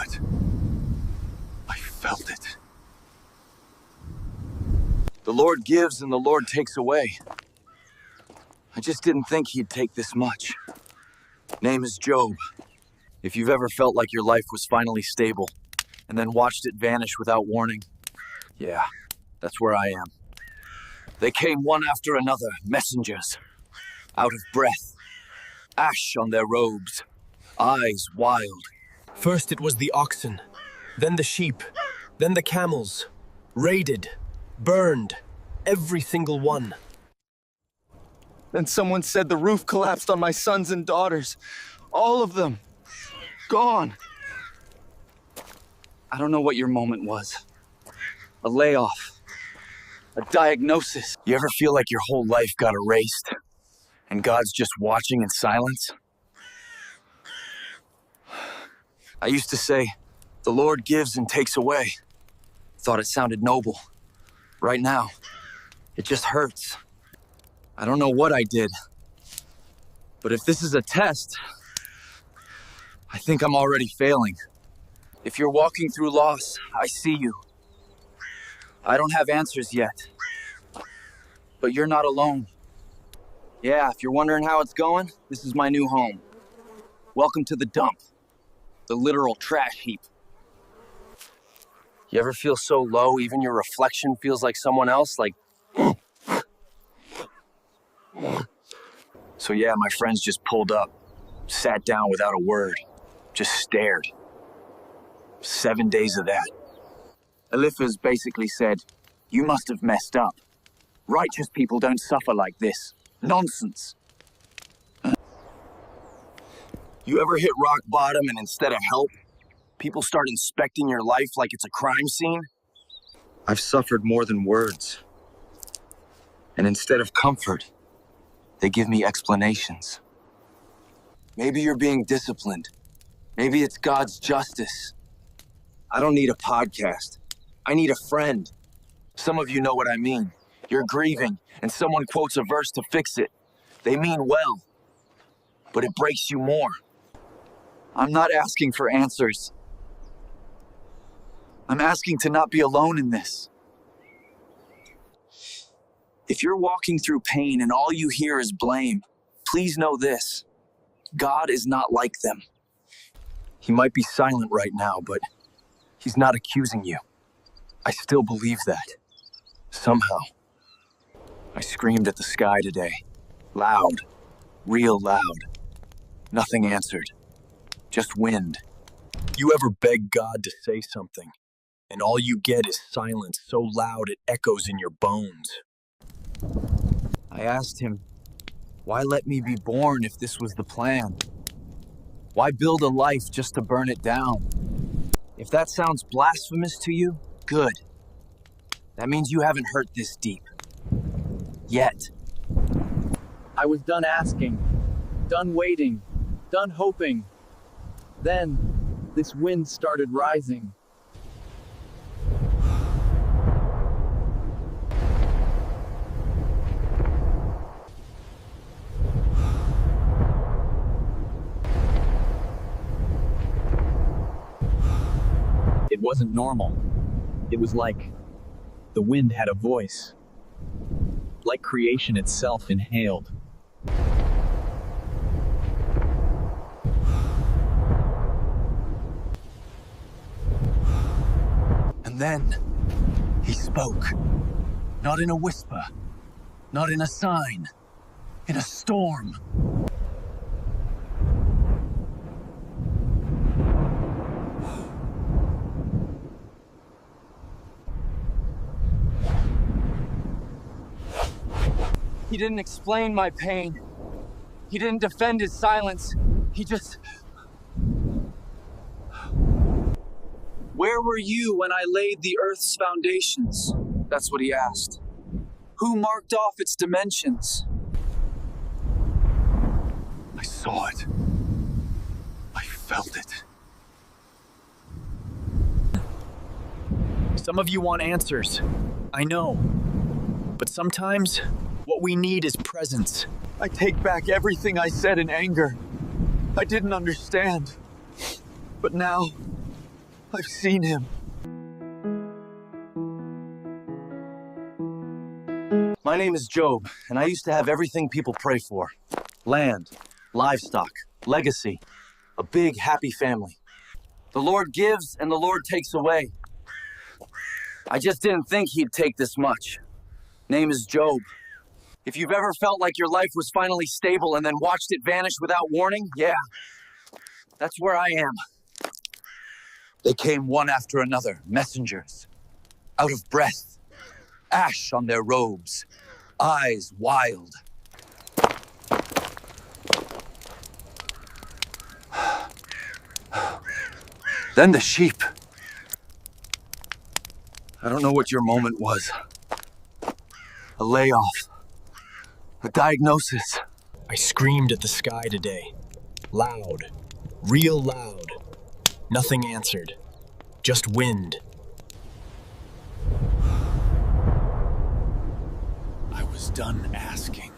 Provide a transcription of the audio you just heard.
it. I felt it. The Lord gives and the Lord takes away. I just didn't think he'd take this much. Name is Job. If you've ever felt like your life was finally stable, and then watched it vanish without warning, yeah, that's where I am. They came one after another, messengers, out of breath, ash on their robes, eyes wild. First it was the oxen, then the sheep, then the camels, raided, burned, every single one. Then someone said the roof collapsed on my sons and daughters. All of them. Gone. I don't know what your moment was. A layoff. A diagnosis. You ever feel like your whole life got erased, and God's just watching in silence? I used to say, the Lord gives and takes away. Thought it sounded noble. Right now, it just hurts. I don't know what I did, but if this is a test, I think I'm already failing. If you're walking through loss, I see you. I don't have answers yet, but you're not alone. Yeah, if you're wondering how it's going, this is my new home. Welcome to the dump, the literal trash heap. You ever feel so low, even your reflection feels like someone else, like... So yeah, my friends just pulled up, sat down without a word, just stared. 7 days of that. Eliphaz basically said, you must have messed up. Righteous people don't suffer like this. Nonsense. You ever hit rock bottom and instead of help, people start inspecting your life like it's a crime scene? I've suffered more than words. And instead of comfort, they give me explanations. Maybe you're being disciplined. Maybe it's God's justice. I don't need a podcast. I need a friend. Some of you know what I mean. You're grieving, and someone quotes a verse to fix it. They mean well, but it breaks you more. I'm not asking for answers. I'm asking to not be alone in this. If you're walking through pain and all you hear is blame, please know this. God is not like them. He might be silent right now, but he's not accusing you. I still believe that. Somehow. I screamed at the sky today. Loud. Real loud. Nothing answered. Just wind. You ever beg God to say something, and all you get is silence so loud it echoes in your bones? I asked him, why let me be born if this was the plan? Why build a life just to burn it down? If that sounds blasphemous to you, good. That means you haven't hurt this deep. Yet. I was done asking, done waiting, done hoping. Then, this wind started rising. It wasn't normal. It was like the wind had a voice. Like creation itself inhaled. And then, he spoke. Not in a whisper, not in a sign, in a storm. He didn't explain my pain. He didn't defend his silence. He just... Where were you when I laid the Earth's foundations? That's what he asked. Who marked off its dimensions? I saw it. I felt it. Some of you want answers. I know. But sometimes, what we need is presence. I take back everything I said in anger. I didn't understand. But now, I've seen him. My name is Job, and I used to have everything people pray for. Land, livestock, legacy, a big, happy family. The Lord gives and the Lord takes away. I just didn't think he'd take this much. Name is Job. If you've ever felt like your life was finally stable and then watched it vanish without warning, yeah, that's where I am. They came one after another, messengers, out of breath, ash on their robes, eyes wild. Then the sheep. I don't know what your moment was. A layoff. A diagnosis. I screamed at the sky today. Loud. Real loud. Nothing answered. Just wind. I was done asking.